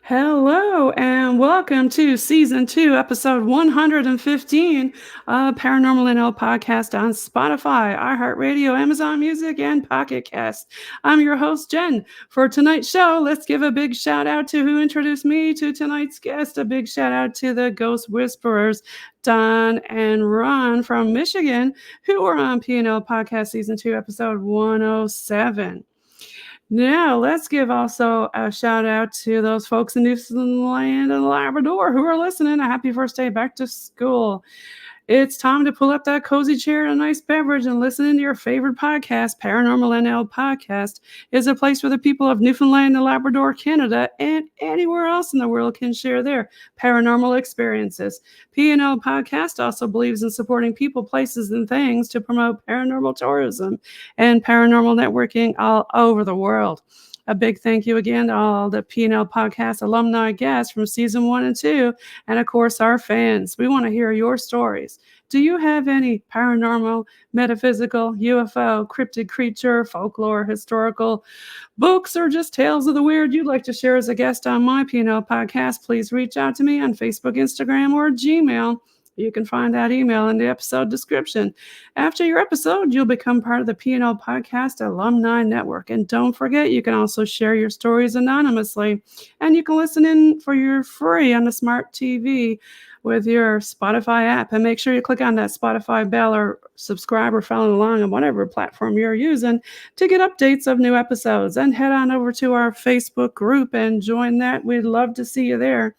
Hello and welcome to season 2, episode 115 of Paranormal NL podcast on Spotify, iHeartRadio, Amazon Music, and Pocket Cast. I'm your host, Jen. For tonight's show, let's give a big shout out to who introduced me to tonight's guest. A big shout out to the Ghost Whisperers, Don and Ron from Michigan, who were on PNL podcast season 2, episode 107. Now, let's give also a shout out to those folks in Newfoundland and Labrador who are listening. A happy first day back to school. It's time to pull up that cozy chair and a nice beverage and listen into your favorite podcast. Paranormal NL Podcast is a place where the people of Newfoundland and Labrador, Canada, and anywhere else in the world can share their paranormal experiences. PNL Podcast also believes in supporting people, places, and things to promote paranormal tourism and paranormal networking all over the world. A big thank you again to all the PNL Podcast alumni guests from season 1 and 2, and of course, our fans. We want to hear your stories. Do you have any paranormal, metaphysical, UFO, cryptid creature, folklore, historical books, or just tales of the weird you'd like to share as a guest on my PNL podcast? Please reach out to me on Facebook, Instagram, or Gmail. You can find that email in the episode description. After your episode, you'll become part of the P&L Podcast Alumni Network. And don't forget, you can also share your stories anonymously. And you can listen in for your free on the smart TV with your Spotify app. And make sure you click on that Spotify bell or subscribe or follow along on whatever platform you're using to get updates of new episodes. And head on over to our Facebook group and join that. We'd love to see you there.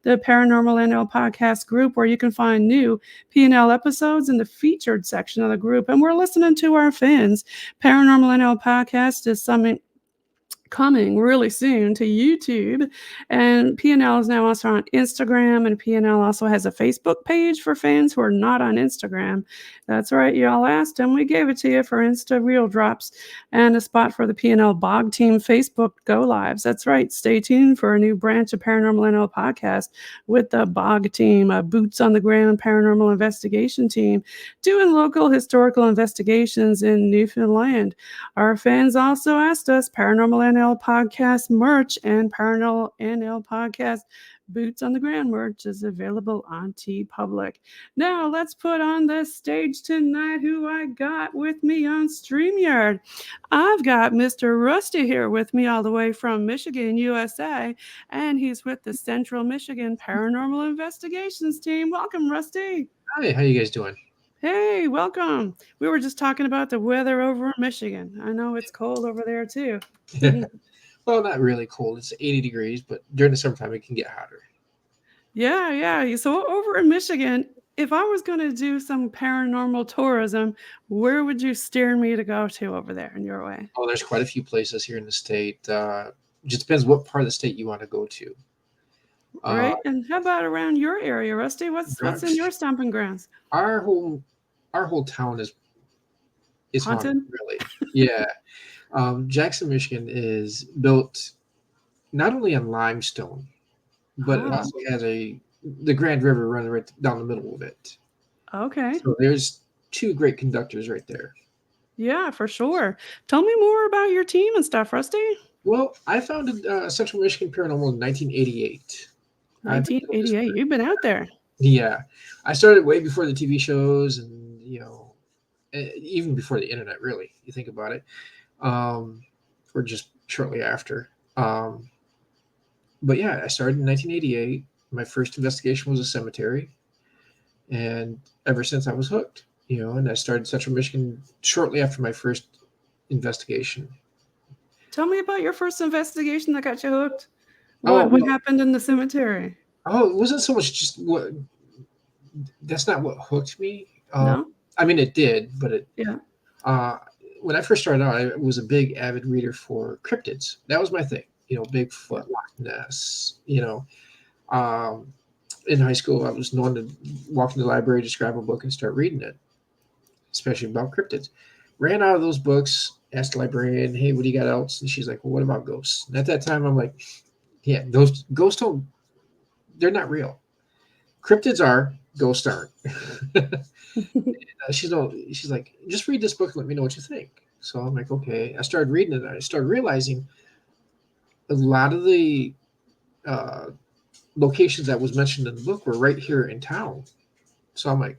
The Paranormal NL podcast group, where you can find new P&L episodes in the featured section of the group. And we're listening to our fans. Paranormal NL podcast is coming really soon to YouTube, and PNL is now also on Instagram, and PNL also has a Facebook page for fans who are not on Instagram. That's right, y'all asked, and we gave it to you for Insta Reel drops and a spot for the PNL Bog Team Facebook Go Lives. That's right, stay tuned for a new branch of Paranormal NL podcast with the Bog Team, a boots on the ground paranormal investigation team doing local historical investigations in Newfoundland. Our fans also asked us Paranormal NL Podcast merch, and Paranormal NL Podcast Boots on the Ground merch is available on TeePublic. Now, let's put on the stage tonight who I got with me on StreamYard. I've got Mr. Rusty here with me all the way from Michigan, USA, and he's with the Central Michigan Paranormal Investigations team. Welcome, Rusty. Hi, how you guys doing? Hey, welcome. We were just talking about the weather over in Michigan. I know it's cold over there too. Well, not really cold. It's 80 degrees, but during the summertime it can get hotter. Yeah. So over in Michigan, if I was going to do some paranormal tourism, where would you steer me to go to over there in your way? Oh, there's quite a few places here in the state. Just depends what part of the state you want to go to. Uh, Right? And how about around your area, Rusty? What's in your stomping grounds? our whole our whole town is haunted, Haunted? really. Yeah. Jackson, Michigan is built not only on limestone, but it Oh, also has the Grand River running right down the middle of it. okay. So there's two great conductors right there. Yeah, for sure. Tell me more about your team and stuff, Rusty. Well, I founded Central Michigan Paranormal in 1988. I've been doing this 1988. You've been out there. Yeah, I started way before the TV shows, and even before the internet. Really, you think about it, um, or just shortly after. Um, but yeah, I started in 1988. My first investigation was a cemetery, and ever since I was hooked. And I started Central Michigan shortly after my first investigation. Tell me about your first investigation that got you hooked. Oh What well, happened in the cemetery? it wasn't so much just what. That's not what hooked me. No? I mean, it did, but Yeah. uh, when I first started out, I was a big avid reader for cryptids. That was my thing. Yeah. Bigfoot, Loch Ness. Um, in high school, I was known to walk in the library, just grab a book and start reading it, especially about cryptids. Ran out of those books, asked the librarian, "Hey, what do you got else?" And she's like, "Well, what about ghosts?" And at that time, I'm like, "Yeah, those ghosts don't. They're not real. Cryptids are. Ghosts aren't." She's like, "Just read this book and let me know what you think." So I'm like, okay. I started reading it, and I started realizing a lot of the uh, locations that was mentioned in the book were right here in town. So I'm like,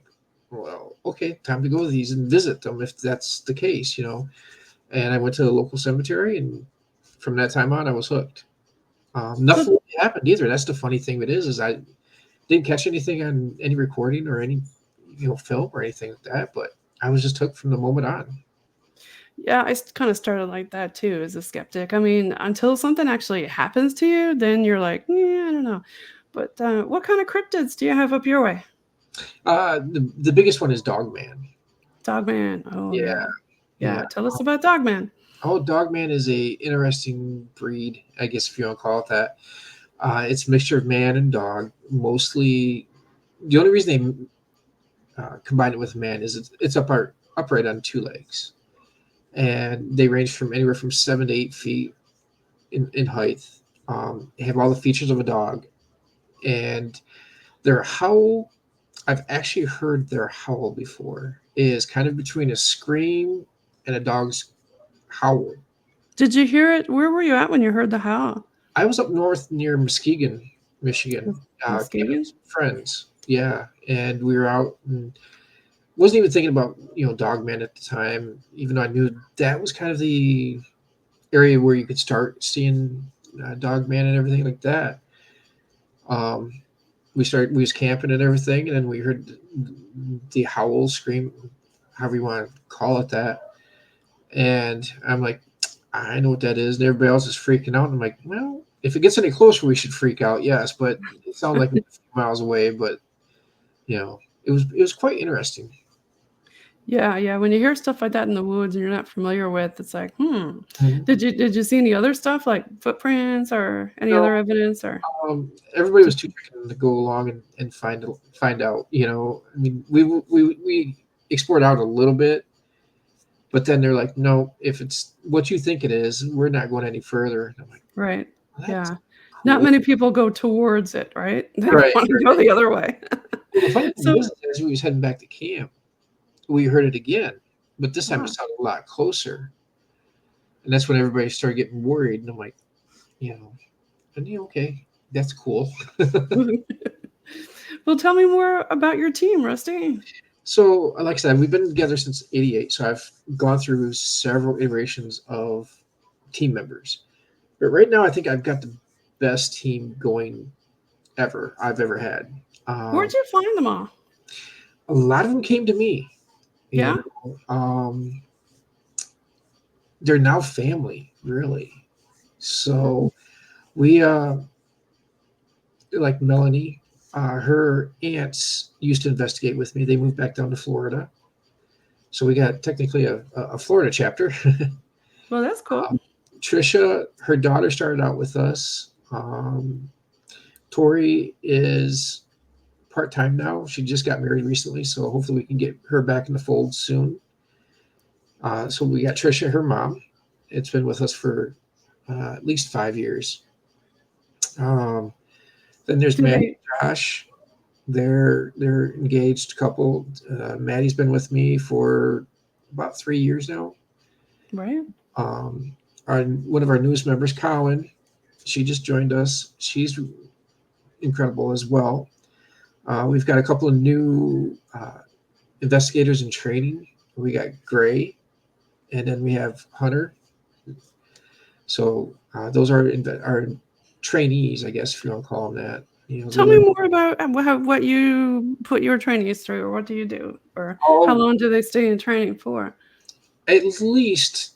well, okay, time to go to these and visit them if that's the case, you know. And I went to the local cemetery, and from that time on, I was hooked. So Nothing really happened either. That's the funny thing. It is I didn't catch anything on any recording or any, film or anything like that. But I was just hooked from the moment on. yeah, I kind of started like that too as a skeptic. I mean, until something actually happens to you, then you're like, yeah, I don't know. But what kind of cryptids do you have up your way? The biggest one is Dogman. Dogman. Oh Yeah, yeah, yeah. yeah. Tell us about Dogman. Oh, Dogman is a interesting breed, I guess if you want to call it that. It's a mixture of man and dog. Mostly, the only reason they combine it with man is it's upright on two legs, and they range from anywhere from 7 to 8 feet in height. They have all the features of a dog, and their howl. I've actually heard their howl before. Is kind of between a scream and a dog's howl. Did you hear it? Where were you at when you heard the howl? I was up north near Muskegon, Michigan, camping with Muskegon? some friends. Yeah, and we were out and wasn't even thinking about Dogman at the time, even though I knew that was kind of the area where you could start seeing Dogman and everything like that. Um, we was camping and everything, and then we heard the howl, scream, however you want to call it that, and I'm like, I know what that is. And everybody else is freaking out. And I'm like, well, if it gets any closer, we should freak out, yes. But it sounded like a few miles away. But it was quite interesting. Yeah, yeah. When you hear stuff like that in the woods and you're not familiar with, it's like, hmm. Mhm. Did you see any other stuff like footprints or any No, other evidence or everybody was just too chicken to go along and find out. I mean, we explored out a little bit, but then they're like, no, if it's what you think it is, we're not going any further. And I'm like, right? well, that's Yeah. Not cool. many people go towards it, right? They Right, want to go right. the other way. Well, the funny thing So is, as we was heading back to camp, we heard it again, but this time it wow. sounded a lot closer. And that's when everybody started getting worried. And I'm like, you know, okay, that's cool. Well, tell me more about your team, Rusty. So, like I said, we've been together since '88. So I've gone through several iterations of team members. But right now, I think I've got the best team going I've ever had. Where'd Um, you find them all? a lot of them came to me. You Yeah? know, they're now family, really. So we like Melanie, her aunts used to investigate with me. They moved back down to Florida, so we got technically a Florida chapter. Well, that's cool. Trisha, her daughter started out with us. Tori is part time now. She just got married recently, so hopefully we can get her back in the fold soon. So we got Trisha, her mom. It's been with us for at least 5 years. Um, then there's Do Maddie they and Josh. They're engaged couple. Maddie's been with me for about 3 years now. right? Um, one of our newest members, Colin, she just joined us. She's incredible as well. We've got a couple of new investigators in training. We got Gray, and then we have Hunter. So those are our trainees, I guess, if you want to call them that. They Tell me learn more about what you put your trainees through, or what do you do, or how all long do they stay in training for? at least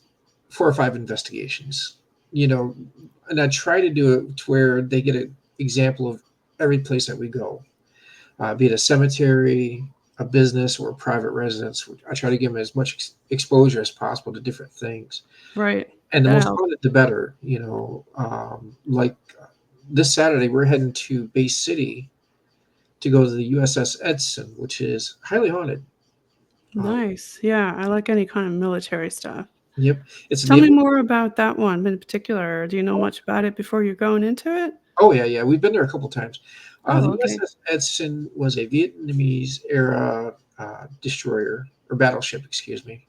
4 or 5 investigations. You know, and I try to do it to where they get an example of every place that we go, be it a cemetery, a business, or a private residence. I try to give them as much exposure as possible to different things, Right. and the That most helps. fun, the better. Like this Saturday, we're heading to Bay City to go to the USS Edson, which is highly haunted. Uh, Nice. Yeah, I like any kind of military stuff. yep, it's a Tell me naval. more about that one in particular. Do you know much about it before you're going into it? Oh yeah, yeah, we've been there a couple times. The Oh, okay. USS Edson was a Vietnamese era destroyer or battleship, excuse me.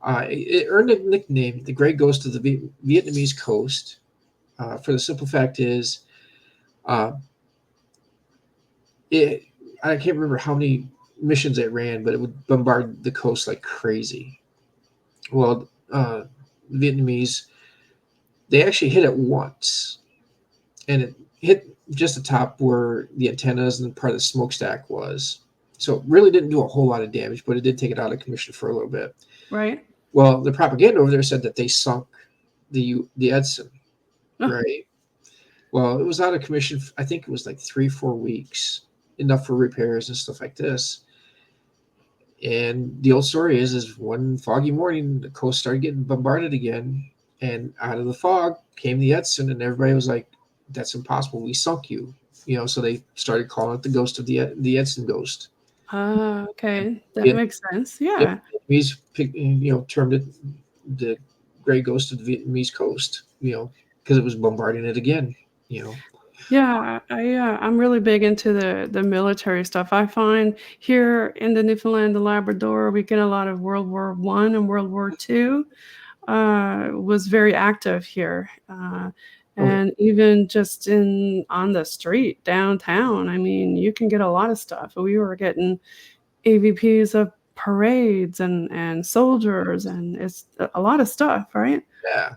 It earned a nickname, the Gray Ghost of the Vietnamese Coast. For the simple fact is, Uh, it I can't remember how many missions it ran, but it would bombard the coast like crazy. Well, Vietnamese, they actually hit it once, and it hit just the top where the antennas and part of the smokestack was. So it really didn't do a whole lot of damage, but it did take it out of commission for a little bit. Right. Well, the propaganda over there said that they sunk the Edson, Oh, right? Well, it was out of commission. I think it was like 3 4 weeks, enough for repairs and stuff like this. And the old story is one foggy morning, the coast started getting bombarded again, and out of the fog came the Edson, and everybody was like, "That's impossible. We sunk you." So they started calling it the ghost of the Edson ghost. And okay. That the makes sense. Yeah. Vietnamese, termed it the gray ghost of the Vietnamese coast. Because it was bombarding it again. You know. Yeah, I'm really big into the military stuff. I find here in the Newfoundland and Labrador, we get a lot of World War I and World War II. Was very active here, Oh yeah. and even just in on the street downtown. I mean, you can get a lot of stuff. We were getting AVPs of parades and soldiers, and it's a lot of stuff, right? Yeah.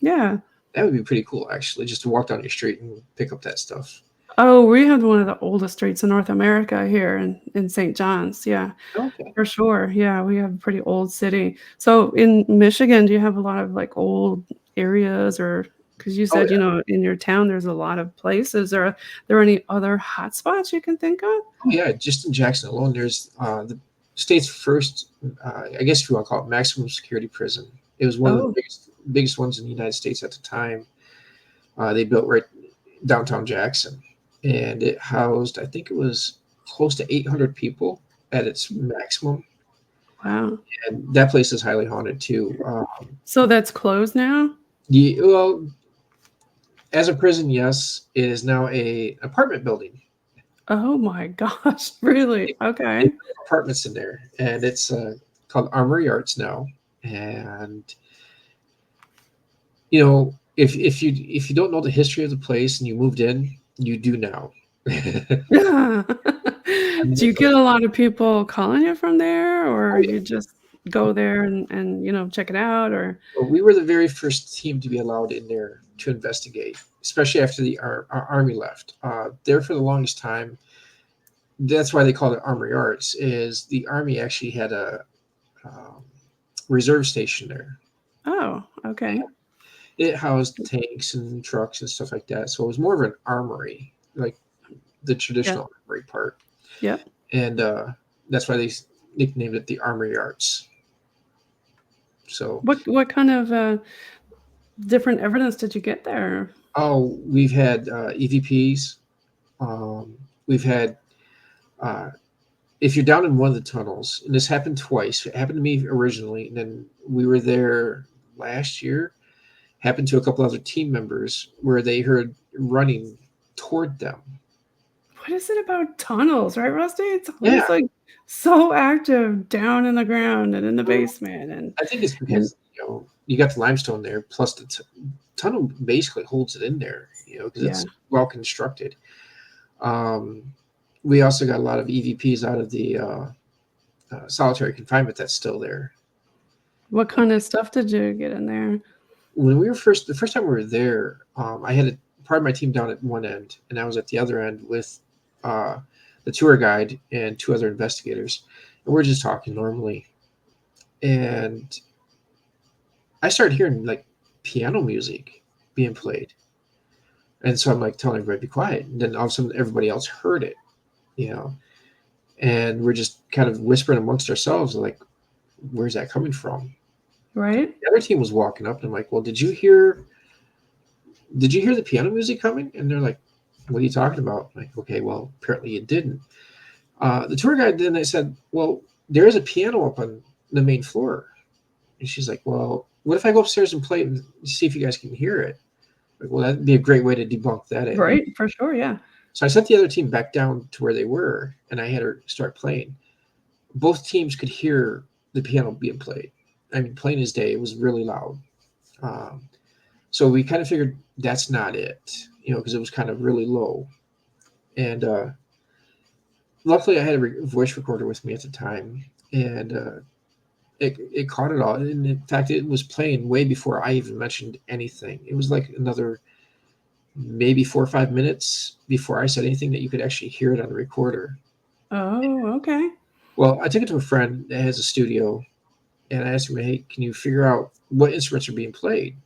Yeah. That would be pretty cool, actually, just to walk down your street and pick up that stuff. Oh, we have one of the oldest streets in North America here in St. John's. Yeah, Okay. for sure. Yeah, we have a pretty old city. So in Michigan, do you have a lot of like old areas or because you Oh said, yeah. in your town there's a lot of places. Are there any other hot spots you can think of? Oh yeah. Just in Jackson alone, there's the state's first, I guess if you want to call it, maximum security prison. It was one of the Oh, biggest ones in the United States at the time. They built right downtown Jackson, and it housed, I think it was close to 800 people at its maximum. wow. And that place is highly haunted too. So that's closed now? Well, as a prison, yes, it is now a apartment building. Oh my gosh, really? They Okay. put apartments in there, and it's called Armory Arts now. And if you don't know the history of the place and you moved in, you do now. I Yeah. mean, Do you get a lot of people calling you from there, or oh yeah. you just go there and check it out, or Well, we were the very first team to be allowed in there to investigate, especially after the our army left. There for the longest time, that's why they called it Armory Arts. Is the army actually had a um, reserve station there. Oh, okay. It housed tanks and trucks and stuff like that. So it was more of an armory, like the Yeah. traditional armory part. Yep. And that's why they nicknamed it the Armory Arts. So, What kind of, different evidence did you get there? we've had EVPs. We've had, uh, if you're down in one of the tunnels, and this happened twice. It happened to me originally, and then we were there last year. Happened to a couple other team members where they heard running toward them. What is it about tunnels, right, Rusty? It's Yeah, always, like, so active down in the ground and in the well, basement I think it's and because you got the limestone there, plus the tunnel basically holds it in there. Because yeah. it's well constructed. Um, we also got a lot of EVPs out of the solitary confinement that's still there. What kind of stuff did you get in there? When the first time we were there, I had part of my team down at one end, and I was at the other end with uh, the tour guide and two other investigators, and we're just talking normally. And I started hearing like piano music being played, and so I'm like telling everybody be quiet, and then all of a sudden everybody else heard it, you know, and we're just kind of whispering amongst ourselves like, "Where's that coming from?" Right? The other team was walking up, and I'm like, "Well, did you hear the piano music coming?" And they're like, "What are you talking about?" I'm like, okay, well, apparently you didn't. The tour guide then they said, "Well, there is a piano up on the main floor." And she's like, "Well, what if I go upstairs and play it and see if you guys can hear it?" Like, well, that'd be a great way to debunk that angle. Right, for sure, yeah. So I sent the other team back down to where they were, and I had her start playing. Both teams could hear the piano being played. I mean, plain as day. It was really loud. Um, So we kind of figured that's not it, because it was kind of really low. And luckily, I had a voice recorder with me at the time, and it caught it all. And in fact, it was playing way before I even mentioned anything. It was like another maybe 4 or 5 minutes before I said anything that you could actually hear it on the recorder. Oh, okay. Well, I took it to a friend that has a studio, and I asked him, "Hey, can you figure out what instruments are being played?"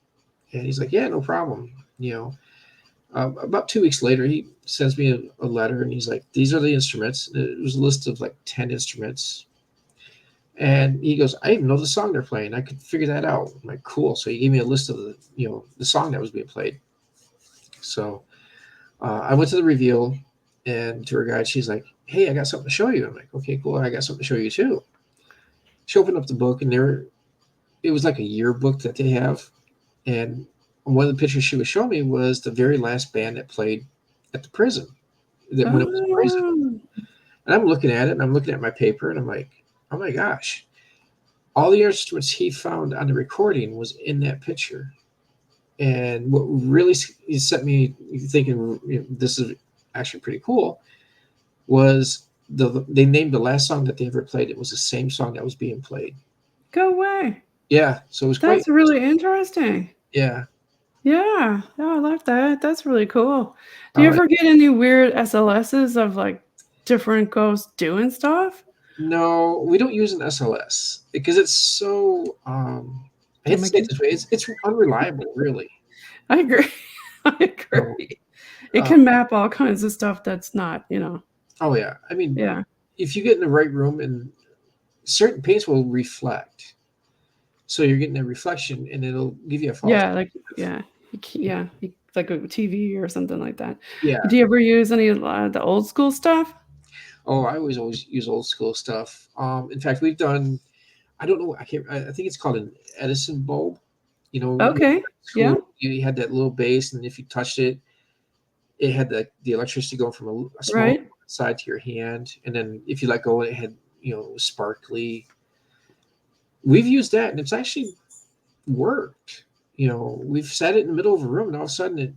And he's like, "Yeah, no problem." About 2 weeks later, he sends me a letter, and he's like, "These are the instruments." And it was a list of like 10 instruments, and he goes, "I even know the song they're playing. I could figure that out." I'm like, "Cool." So he gave me a list of the song that was being played. So I went to the reveal, and to her guide, she's like, "Hey, I got something to show you." I'm like, "Okay, cool. I got something to show you too." She opened up the book, and it was like a yearbook that they have, and one of the pictures she was showing me was the very last band that played at the prison, that when it was a prison. Oh, And I'm looking at it, and I'm looking at my paper, and I'm like, "Oh my gosh!" All the instruments he found on the recording was in that picture. And what really set me thinking, this is actually pretty cool, was they named the last song that they ever played. It was the same song that was being played. go away. Yeah, so it was quite That's really interesting. yeah. Yeah. Oh, I like that. That's really cool. Do you Oh ever get any weird SLSs of like different ghosts doing stuff? no, we don't use an SLS because it's so I hate to say it Gimmicky. this way, it's unreliable, really. I agree. I So, agree. It uh, can map all kinds of stuff that's not. oh yeah, I mean, Yeah. if you get in the right room, and certain paints will reflect, so you're getting a reflection, and it'll give you a false Yeah, like positive. yeah. Like a TV or something like that. Yeah. Do you ever use any of the old school stuff? Oh, I always use old school stuff. In fact, we've done. I don't know. I can't. I think it's called an Edison bulb. When Okay. in Yeah. school, you had that little base, and if you touched it, it had the electricity going from a small Right. side to your hand, and then if you let go, it had sparkly. We've used that, and it's actually worked. We've set it in the middle of a room, and all of a sudden,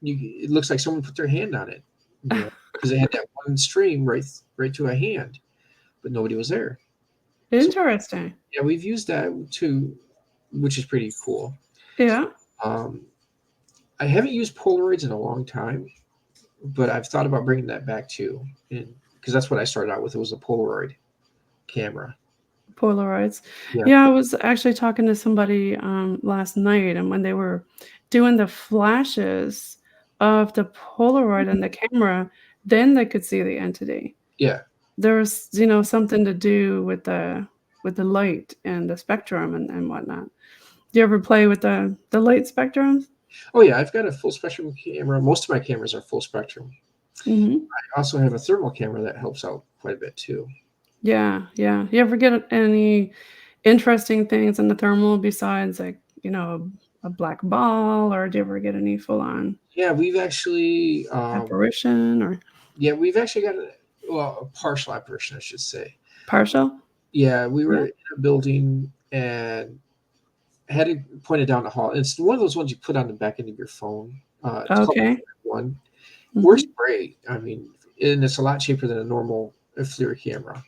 it looks like someone put their hand on it. Because it had that one stream right to a hand, but nobody was there. So Interesting. yeah, we've used that too, which is pretty cool. Yeah. Um, I haven't used Polaroids in a long time, but I've thought about bringing that back too, because that's what I started out with. It was a Polaroid camera. Polaroids. Yeah. Yeah, I was actually talking to somebody last night, and when they were doing the flashes of the Polaroid and the camera, then they could see the entity. Yeah. There's, something to do with the light and the spectrum and whatnot. Do you ever play with the light spectrums? Oh yeah, I've got a full spectrum camera. Most of my cameras are full spectrum. Mhm. I also have a thermal camera that helps out quite a bit too. Yeah, yeah. You ever get any interesting things in the thermal besides like, a black ball, or do you ever get any full on Yeah, we've actually apparition or got a partial apparition, I should say. partial? Yeah, we Yeah. were in a building and had it pointed down the hall. It's one of those ones you put on the back end of your phone. It's called Okay. one. Works Mhm. great. I mean, and it's a lot cheaper than a normal FLIR camera.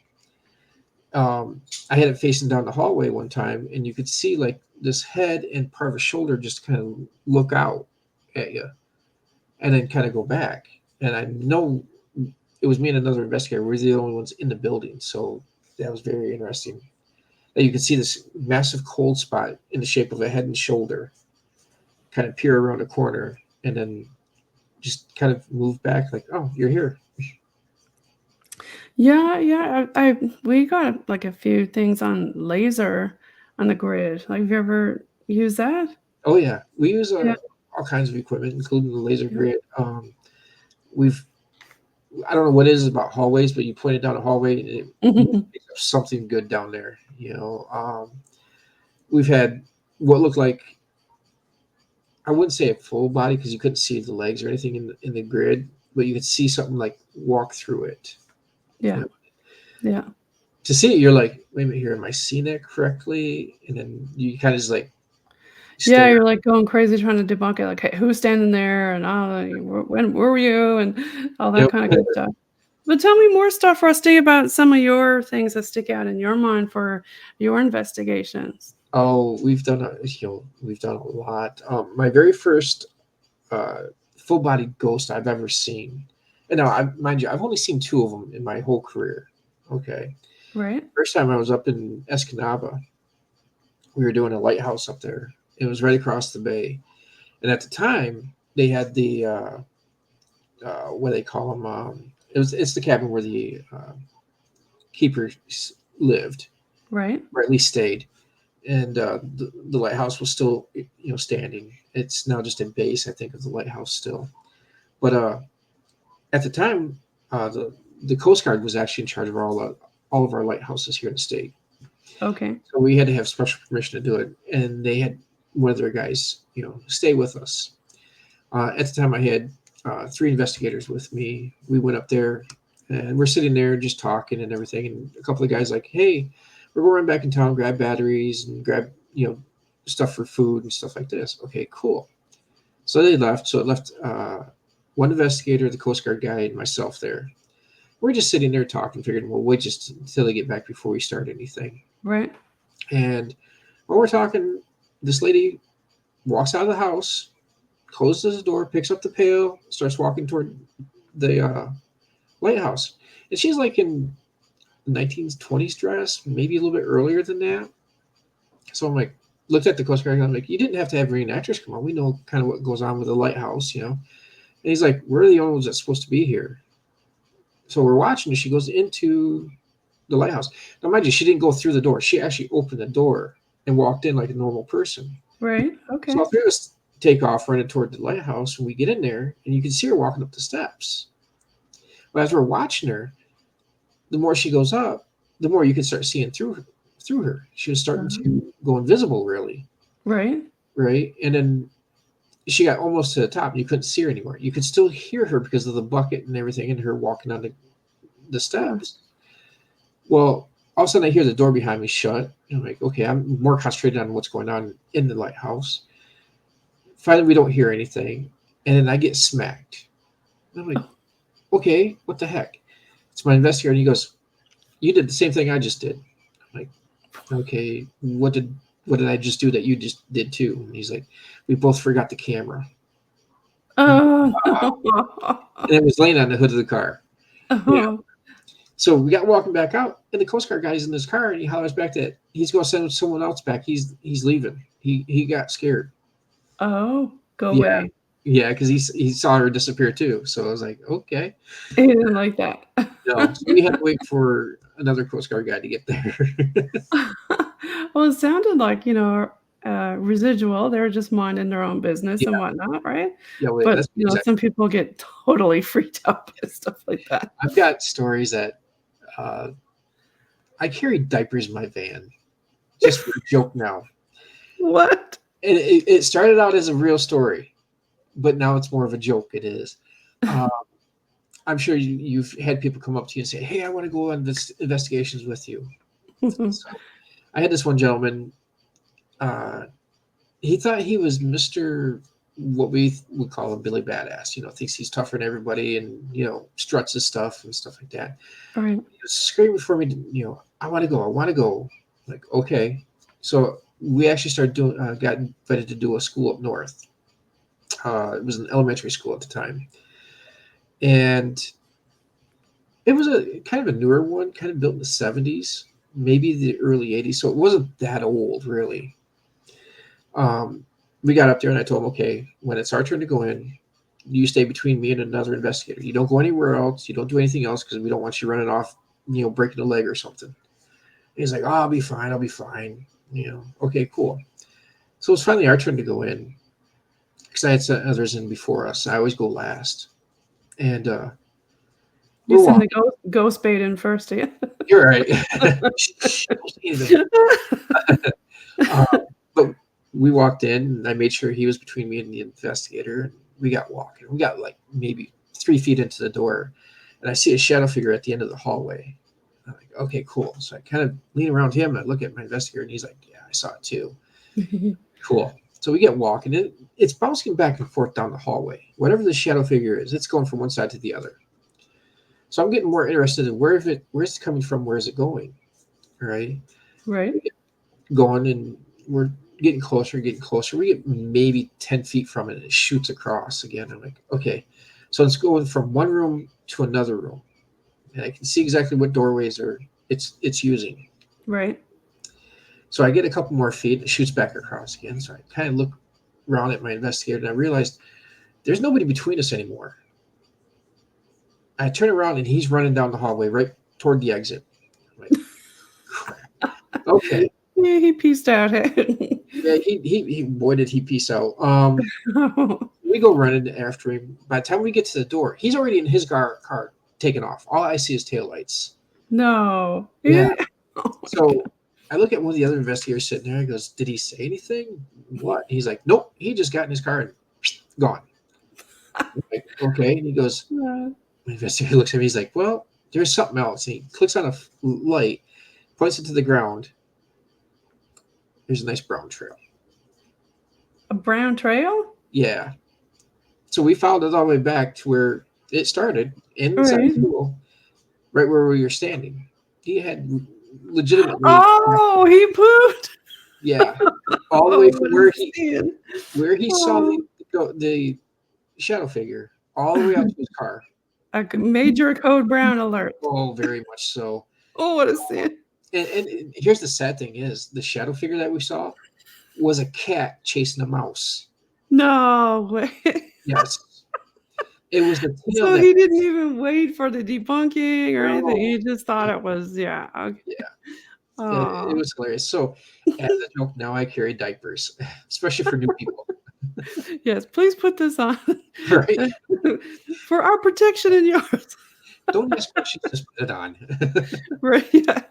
I had it facing down the hallway one time, and you could see like this head and part of a shoulder just kind of look out at you, and then kind of go back. And I know it was me and another investigator. We were the only ones in the building, so that was very interesting. That you could see this massive cold spot in the shape of a head and shoulder, kind of peer around a corner, and then just kind of move back, like, "Oh, you're here." Yeah, yeah. I we got like a few things on laser on the grid. Like, have you ever used that? Oh yeah, we use Yeah. all kinds of equipment, including the laser Yeah. grid. We've I don't know what it is about hallways, but you point it down a hallway, and it makes up something good down there. We've had what looked like, I wouldn't say a full body because you couldn't see the legs or anything in the grid, but you could see something like walk through it. Yeah. You know, Yeah. to see it, you're like, wait a minute here, am I seeing that correctly? And then you kind of just like, Yeah, stare. you're, like, going crazy trying to debunk it, like, "Hey, who's standing there?" and, when where were you?" and all that Yep. kinda good stuff. But tell me more stuff, Rusty, about some of your things that stick out in your mind for your investigations. Oh, we've done a lot. My very first uh, full body ghost I've ever seen. And now, mind you, I've only seen two of them in my whole career. Okay. Right? First time I was up in Escanaba, we were doing a lighthouse up there. It was right across the bay. And at the time, they had the, what do they call them? It's the cabin where the keepers lived, Right? or at least stayed. And the lighthouse was still, standing. It's now just a base, I think, of the lighthouse still. But at the time, the Coast Guard was actually in charge of all of our lighthouses here in the state. Okay. So we had to have special permission to do it, and they had one of their guys, stay with us. At the time, I had three investigators with me. We went up there, and we're sitting there just talking and everything. And a couple of guys like, "Hey, we're going back in town, grab batteries and grab stuff for food and stuff like this." Okay, cool. So they left. So it left one investigator, the Coast Guard guy, and myself there. We're just sitting there talking, figuring we'll wait just until they get back before we start anything. Right? And while we're talking, this lady walks out of the house, closes the door, picks up the pail, starts walking toward the lighthouse. And she's like in 1920s dress, maybe a little bit earlier than that. So I'm like, looked at the Coast Guard, and I'm like, you didn't have to have reenactors come on. We know kind of what goes on with the lighthouse. And he's like, we're the only ones that's supposed to be here. So we're watching, and she goes into the lighthouse. Now, mind you, she didn't go through the door. She actually opened the door and walked in like a normal person. Right? So Okay. all three of us take off running toward the lighthouse, and we get in there, and you can see her walking up the steps. But as we're watching her, the more she goes up, the more you can start seeing through her. She was starting Uh-huh. to go invisible, really, Right? right? And then she got almost to the top, and you couldn't see her anymore. You could still hear her because of the bucket and everything, and her walking on the Huh. steps. Well, all of a sudden I hear the door behind me shut. And I'm like, okay, I'm more concentrated on what's going on in the lighthouse. Finally, we don't hear anything. And then I get smacked. And I'm like, Oh. okay, what the heck? It's my investigator. And he goes, you did the same thing I just did. I'm like, okay, what did I just do that you just did too? And he's like, we both forgot the camera. Oh, And it was laying on the hood of the car. Yeah. no. So we got walking back out, and the Coast Guard guy's in his car, and he hollers back that he's going to send someone else back. He's leaving. He got scared. Oh, go Yeah, away. yeah, because he saw her disappear too. So I was like, okay, He didn't like that. no. So we had to wait for another Coast Guard guy to get there. Well, it sounded like, residual, they're just minding their own business Yeah, and whatnot, right? yeah, well, yeah, But, that's exactly. some people get totally freaked out by stuff like that. I've got stories that uh, I carry diapers in my van just for a joke now, What? and it started out as a real story, but now it's more of a joke. It is. Uh, I'm sure you've had people come up to you and say, "Hey, I want to go on this investigations with you." So I had this one gentleman. Uh, he thought he was Mister, what we would call a Billy Badass. Thinks he's tougher than everybody, and struts his stuff and stuff like that. Right. He was screaming for me. I want to go. I want to go. Like, okay. So we actually started doing. Got invited to do a school up north. It was an elementary school at the time, and it was a kind of a newer one, kind of built in the 70s, maybe the early 80s. So it wasn't that old, really. Um, we got up there, and I told him, okay, when it's our turn to go in, you stay between me and another investigator. You don't go anywhere else. You don't do anything else because we don't want you running off, breaking a leg or something. And he's like, oh, I'll be fine. I'll be fine. Okay, cool. So it's finally our turn to go in because I had sent others in before us. I always go last. And You we're send the walking. ghost bait in first, do you? You're right. Shh, don't say anything. Uh, but we walked in, and I made sure he was between me and the investigator. And we got walking. We got like maybe 3 feet into the door, and I see a shadow figure at the end of the hallway. I'm like, okay, cool. So I kind of lean around him. And I look at my investigator, and he's like, yeah, I saw it too. Cool. So we get walking, and it's bouncing back and forth down the hallway. Whatever the shadow figure is, it's going from one side to the other. So I'm getting more interested in where's it coming from, where is it going, right? Right. We get going, and we're getting closer, getting closer. We get maybe 10 feet from it, and it shoots across again. I'm like, okay, so it's going from one room to another room, and I can see exactly what doorways are it's using. Right. So I get a couple more feet, and it shoots back across again. So I kind of look around at my investigator, and I realized there's nobody between us anymore. I turn around, and he's running down the hallway right toward the exit. I'm like, crap. Okay. Yeah, he pieced out. Hey. Yeah, he boy did he peace out. We go running after him. By the time we get to the door, he's already in his car taking off. All I see is taillights. No. Yeah. Oh my So God. I look at one of the other investigators sitting there. He goes, "Did he say anything? What?" He's like, "Nope. He just got in his car and gone." I'm like, okay. And he goes, my investigator looks at me. He's like, "Well, there's something else." And he clicks on a light, points it to the ground. There's a nice brown trail. A brown trail? Yeah. So we followed it all the way back to where it started inside Right. the pool, right where we were standing. He had legitimately, Oh, he pooped. yeah, all the Oh, way from what a scene. where he saw Oh. the shadow figure all the way out to his car. A major code brown alert. Oh, very much so. Oh, what a scene. And here's the sad thing is the shadow figure that we saw was a cat chasing a mouse. No way. Yes, it was the tail So that he didn't even wait for the debunking or anything. no, He just thought it was, yeah. Okay. yeah, it Oh, was hilarious. So as a joke, now I carry diapers, especially for new people, yes. Please put this on right? for our protection and yours. Don't ask questions, just put it on. Right. Yeah.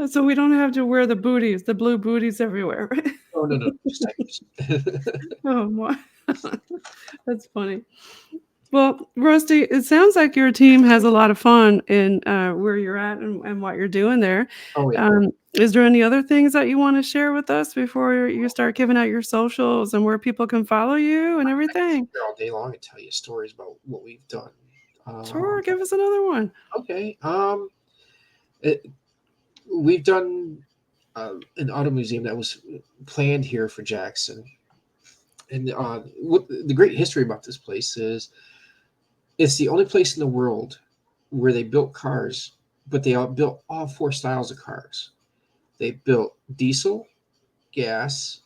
So we don't have to wear the booties, the blue booties everywhere. Right? Oh no, no, just diapers. Oh, my. That's funny. Well, Rusty, it sounds like your team has a lot of fun in where you're at and what you're doing there. Oh yeah, Is there any other things that you want to share with us before you start giving out your socials and where people can follow you and I can sit everything? here all day long and tell you stories about what we've done. Sure, Um, give us another one. okay. It, we've done an auto museum that was planned here for Jackson, and what the great history about this place is, it's the only place in the world where they built cars, but they built all four styles of cars. They built diesel, gas,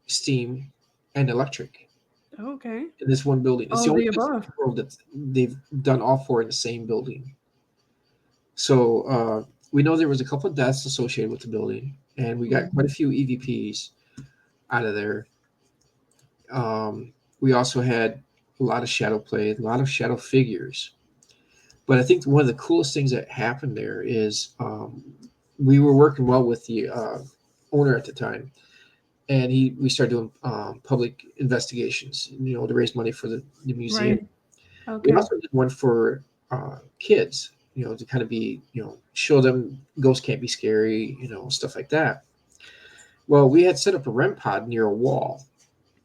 steam, and electric Okay. in this one building. It's All the of only the place in above. the world that they've done all four in the same building. So we know there was a couple of deaths associated with the building, and we got quite a few EVPs out of there. Um, we also had a lot of shadow play, a lot of shadow figures. But I think one of the coolest things that happened there is we were working well with the owner at the time, and we started doing public investigations, to raise money for the museum. Right. We Okay. also did one for kids, to kind of be, show them ghosts can't be scary, stuff like that. Well, we had set up a REM pod near a wall,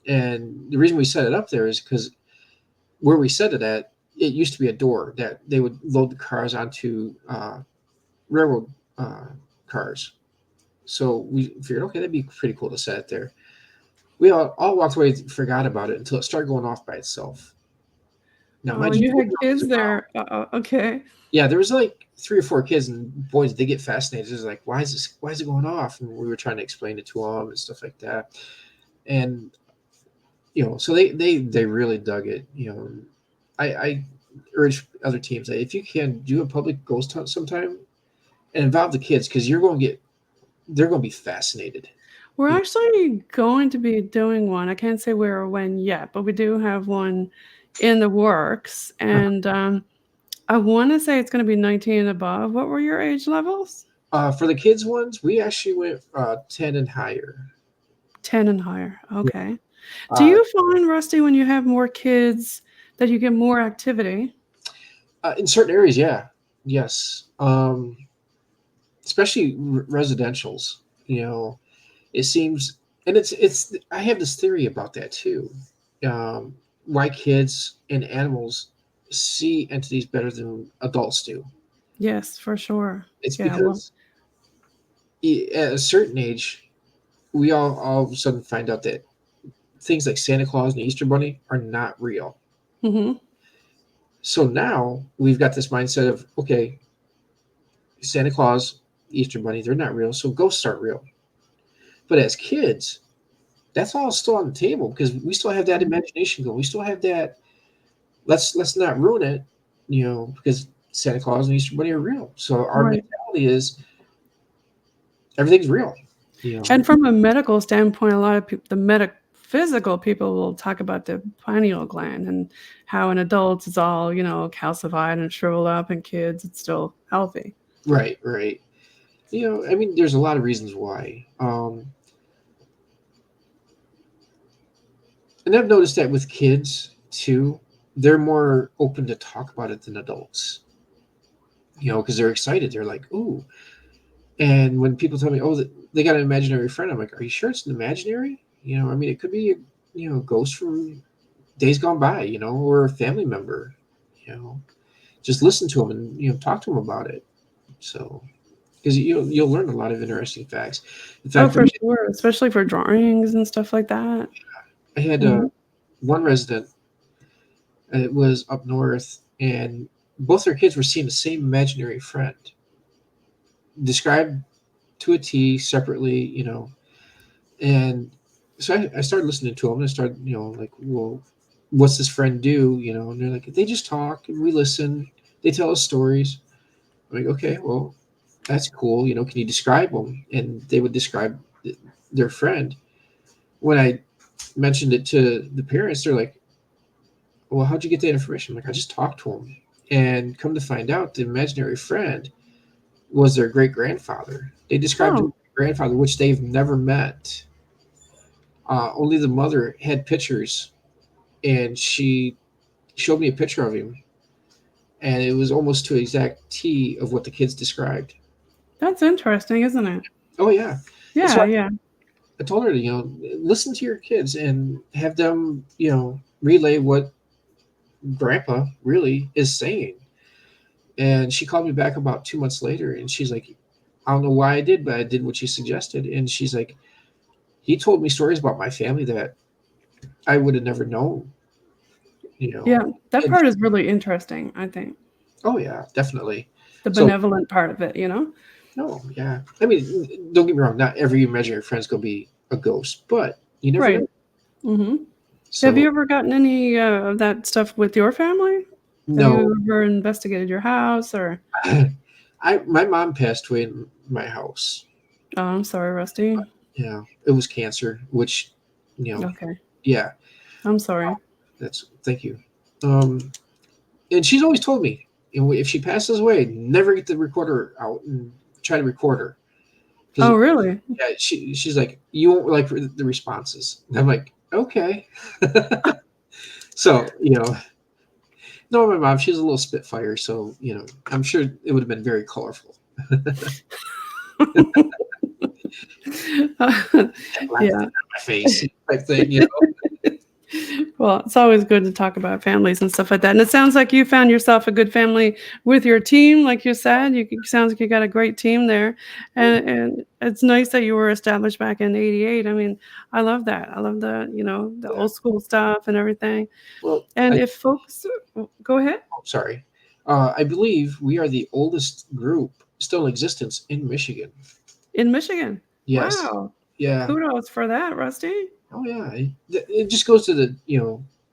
and the reason we set it up there is because where we set it at, it used to be a door that they would load the cars onto railroad uh, cars. So we figured, okay, that'd be pretty cool to set it there. We all walked away, forgot about it until it started going off by itself. Now, Oh, mind you, you had 4 year kids around. there. Okay. Yeah, there was like 3 or 4 kids, and boys, they get fascinated. It's like, why is it going off? And we were trying to explain it to them and stuff like that. And so they really dug it. I urge other teams that if you can do a public ghost hunt sometime and involve the kids, because they're going to be fascinated. We're You actually going to be doing one. I can't say where or when yet, but we do have one in the works. And I want to say it's going to be 19 and above. What were your age levels? For the kids ones, we actually went 10 and higher. 10 and higher. Yeah. Okay. Do you find, Rusty, when you have more kids that you get more activity? In certain areas, yeah, yes. Especially residentials. It seems And it's I have this theory about that too. Um, why kids and animals see entities better than adults do. Yes, for sure. It's Yeah, well, because at a certain age, we all of a sudden find out that things like Santa Claus and the Easter Bunny are not real. mhm, So now we've got this mindset of, okay, Santa Claus, Easter Bunny, they're not real, so ghosts aren't real. But as kids, that's all still on the table because we still have that mhm. imagination going. We still have that. Let's not ruin it, because Santa Claus and Easter Bunny are real. So our Right. mentality is everything's real. You know, And from a medical standpoint, a lot of people, the physical people will talk about the pineal gland and how in adults it's all, calcified and shriveled up, and kids it's still healthy. right, right. I mean, there's a lot of reasons why. And I've noticed that with kids too, they're more open to talk about it than adults. Because they're excited. They're like, "Ooh!" And when people tell me, "Oh, they got an imaginary friend," I'm like, "Are you sure it's an imaginary?" I mean, it could be a ghost from days gone by, or a family member. You know, just listen to them and talk to them about it. So, because you'll learn a lot of interesting facts. In Oh, fact, for sure, especially for drawings and stuff like that. I had Mhm. one resident. It was up north, and both their kids were seeing the same imaginary friend, described to a T separately. And so I started listening to them. And I started, like, well, what's this friend do? And they're like, they just talk and we listen. They tell us stories. I'm like, okay, well, that's cool. Can you describe them? And they would describe their friend. When I mentioned it to the parents, they're like, well, how'd you get that information? I'm like, I just talked to them. And come to find out, the imaginary friend was their great grandfather. They described their Oh, grandfather, which they've never met. Only the mother had pictures, and she showed me a picture of him, and it was almost to exact T of what the kids described. that's interesting, isn't it? Oh yeah, and so Yeah, yeah. I told her to listen to your kids and have them relay what Grandpa really is saying. And she called me back about 2 months later, and she's like, I don't know why I did, but I did what you suggested. And she's like, he told me stories about my family that I would have never known. You Yeah, know, that and part is really interesting, I think. oh yeah, definitely. The So benevolent part of it, you know? no, yeah. I mean, don't get me wrong. Not every imaginary friend's gonna be a ghost, but you never Right. know. Mhm. Have So you ever gotten any, of that stuff with your family? Have no, you ever investigated your house or I my mom passed away in my house. Oh, I'm sorry, Rusty. Yeah, it was cancer, which you know, Okay. yeah. I'm sorry. That's thank you. Um, and she's always told me, if she passes away, never get the recorder out and try to record her because Oh, really? yeah, she's like, you won't like the responses. And I'm like, okay. So no, my mom, she's a little spitfire, so I'm sure it would have been very colorful. Laughing Yeah. in my face type thing. Well, it's always good to talk about families and stuff like that. And it sounds like you found yourself a good family with your team, like you said. Sounds like you got a great team there, and it's nice that you were established back in '88. I mean, I love that. I love the Yeah. old school stuff and everything. Well, And if folks, go ahead. sorry. I believe we are the oldest group still in existence in Michigan. In Michigan. Yes. Wow. Yeah. Kudos for that, Rusty. Oh yeah. It just goes to the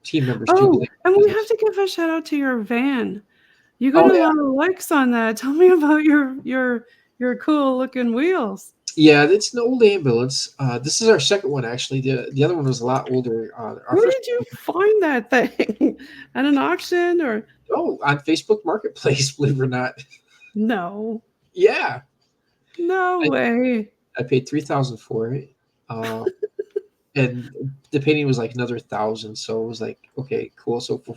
team members too. Oh, and we Because have to give a shout out to your van. You got oh a yeah, lot of likes on that. Tell me about your cool looking wheels. yeah. It's an old ambulance. This is our second one actually. The other one was a lot older. Our Where first did you find that thing? At an auction or on Facebook Marketplace, believe it or not. no? Yeah, No I, way. I paid 3,000 for it. Uh, and the painting was like another 1,000. So it was like, okay, cool. So for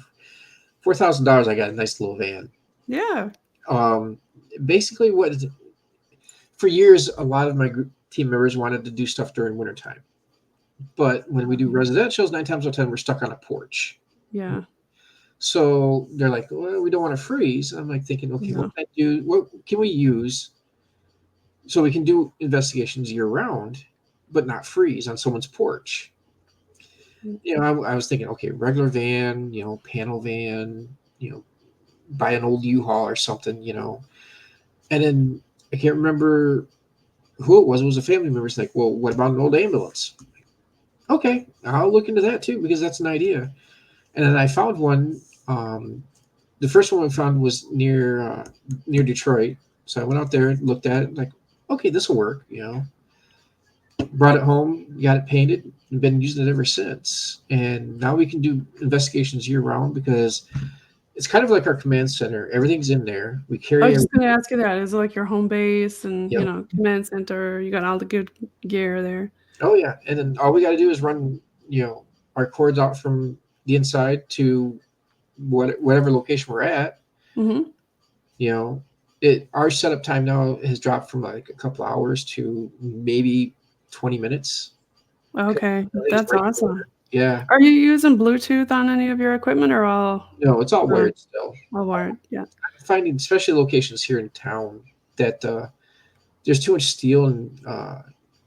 $4,000, I got a nice little van. Yeah. Um, Basically, for years, a lot of my group team members wanted to do stuff during wintertime. But when we do residentials, 9 times out of 10, we're stuck on a porch. Yeah. So they're like, well, we don't want to freeze. I'm like thinking, okay, what Yeah. can I do? What can we use so we can do investigations year round, but not freeze on someone's porch? I was thinking, okay, regular van, panel van, buy an old U-Haul or something, And then I can't remember who it was. It was a family member. It's like, well, what about an old ambulance? Okay, I'll look into that too because that's an idea. And then I found one. The first one we found was near Detroit. So I went out there, looked at it, like, okay, this will work. Brought it home, got it painted, and been using it ever since. And now we can do investigations year round because it's kind of like our command center. Everything's in there. We I was carry just everything. gonna ask you that. Is it like your home base and, Yep. command center, you got all the good gear there? Oh yeah. And then all we got to do is run, our cords out from the inside to whatever location we're at. Mhm. You know, our setup time now has dropped from like a couple hours to maybe 20 minutes. 'Cause Okay, everything's that's right there. awesome. Yeah. Are you using Bluetooth on any of your equipment or No, it's all uh, wired still. all wired? Yeah. I'm finding, especially locations here in town, that there's too much steel and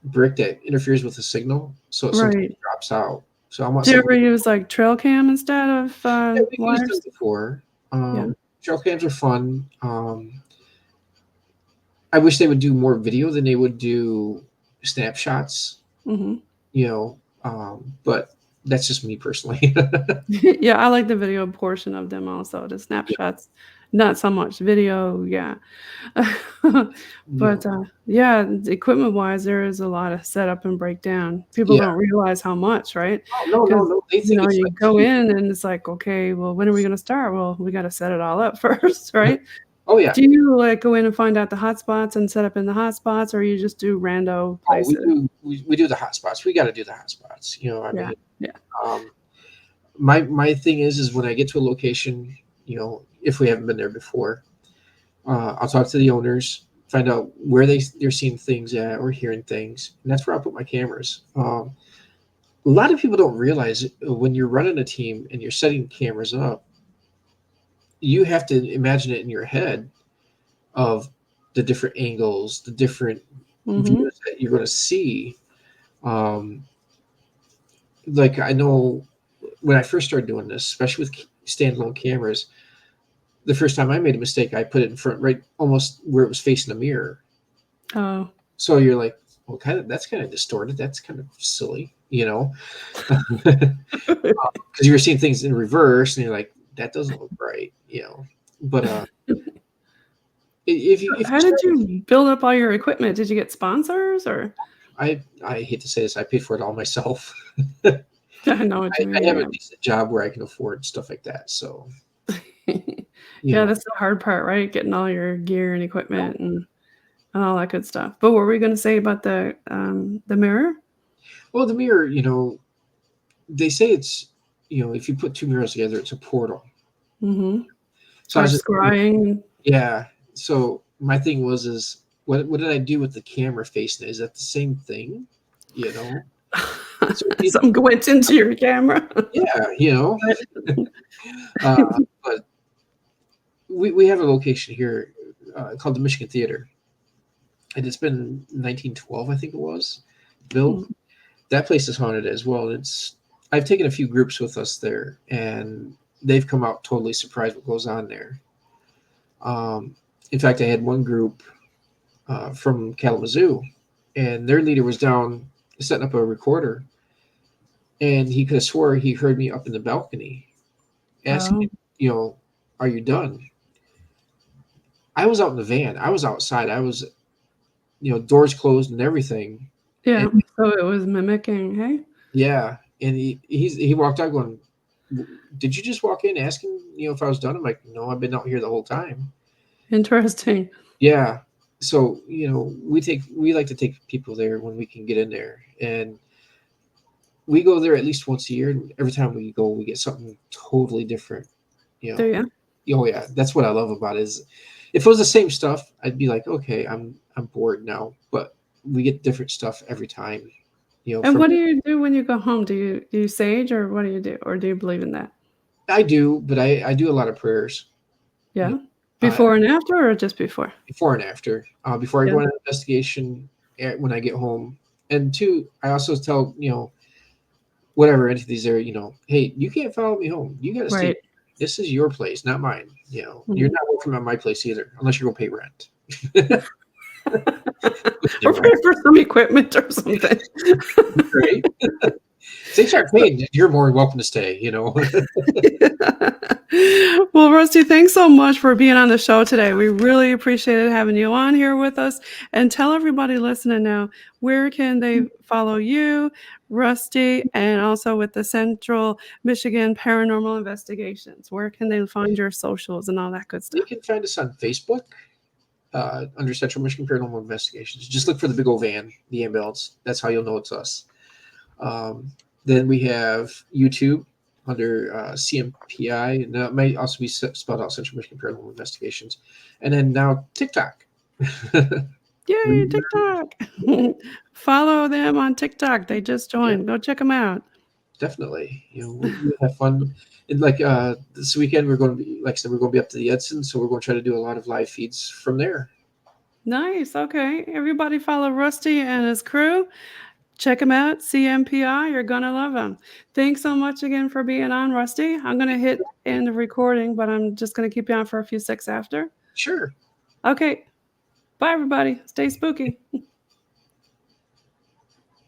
brick that interferes with the signal, so it sometimes Right. drops out. So I want Do you something. ever use, like, trail cam instead of, Yeah, we've used them wires? before. Yeah. Trail cams are fun. I wish they would do more video than they would do snapshots. Mhm. But that's just me personally. Yeah, I like the video portion of them also, the Yeah, snapshots, not so much video, yeah. you But, know, yeah, equipment-wise, there is a lot of setup and breakdown. People yeah. don't realize how much, right? Oh no, no, Because no. They think it's you like go cheap. in and it's like, "Okay, well, when are we gonna start?" Well, we gotta set it all up first, right? Oh yeah. Do you, like, go in and find out the hotspots and set up in the hotspots, or you just do rando Oh, we places? do. We do the hot spots. We got to do the hot spots. I Yeah, mean, yeah. um, my thing is when I get to a location, if we haven't been there before, I'll talk to the owners, find out where they're seeing things at or hearing things, and that's where I'll put my cameras. A lot of people don't realize when you're running a team and you're setting cameras up, you have to imagine it in your head of the different angles, the different Mhm. views that you're going to see. Um, like I know when I first started doing this, especially with standalone cameras, the first time I made a mistake, I put it in front, right, almost where it was facing the mirror. Oh. So you're like, well, that's kind of distorted. That's kind of silly, because you were seeing things in reverse, and you're like, that doesn't look right. But if you How did start, you build up all your equipment? Did you get sponsors or I hate to say this, I paid for it all myself. I know what you I have mean, a decent job where I can afford stuff like that. So yeah. you Yeah, know, that's the hard part, right? Getting all your gear and equipment and all that good stuff. But what were we gonna say about the mirror? well, the mirror, they say it's, if you put two mirrors together, it's a portal. Mhm. So I Or was just thinking, scrying. yeah. So my thing is what did I do with the camera facing it? Is that the same thing? You know? So Something went into your camera. yeah. Uh, but we have a location here called the Michigan Theater, and it's been 1912, I think it was, built. Mhm. That place is haunted as well. I've taken a few groups with us there, and they've come out totally surprised what goes on there. Um, in fact, I had one group from Kalamazoo, and their leader was down setting up a recorder, and he could have swore he heard me up in the balcony Oh, asking, you know, "Are you done?" I was out in the van. I was outside. I was, doors closed and everything. And yeah. So it was mimicking, hey? yeah, and he walked out going, "Did you just walk in asking, if I was done?" I'm like, "No, I've been out here the whole time." Interesting. Yeah. So, we like to take people there when we can get in there. And we go there at least once a year, and every time we go, we get something totally different. You Do know, you? oh yeah, that's what I love about it. Is if it was the same stuff, I'd be like, okay, I'm bored now. But we get different stuff every time. And From what do you do when you go home? Do you sage, or what do you do? Or do you believe in that? I do, but I do a lot of prayers. You Yeah? know, Before and after, or just before? before and after. Before I Yeah. go on an investigation, when I get home, and two, I also tell whatever entities there, hey, you can't follow me home. You got to stay. Right. This is your place, not mine. You're Mhm. not welcome at my place either, unless you're gonna pay rent. Which you Or never have, pay for some equipment or something. right? If they start paying, you're more than welcome to stay. Well, Rusty, thanks so much for being on the show today. We really appreciated having you on here with us. And tell everybody listening now, where can they follow you, Rusty, and also with the Central Michigan Paranormal Investigations? Where can they find your socials and all that good They stuff? can find us on Facebook under Central Michigan Paranormal Investigations. Just look for the big old van, the ambulance. That's how you'll know it's us. Um, then we have YouTube under CMPI, and that might also be spelled out Central Michigan Paranormal Investigations. And then now TikTok. Yay, TikTok. Follow them on TikTok. They just Yeah, joined. Go check them out. definitely. We have fun. And like this weekend, we're going to be, like I said, we're going to be up to the Edson, so we're going to try to do a lot of live feeds from there. Nice. Okay. Everybody follow Rusty and his crew. Check them out. CMPI. You're going to love them. Thanks so much again for being on, Rusty. I'm going to hit end of recording, but I'm just going to keep you on for a few seconds after. Sure. Okay. Bye, everybody. Stay spooky.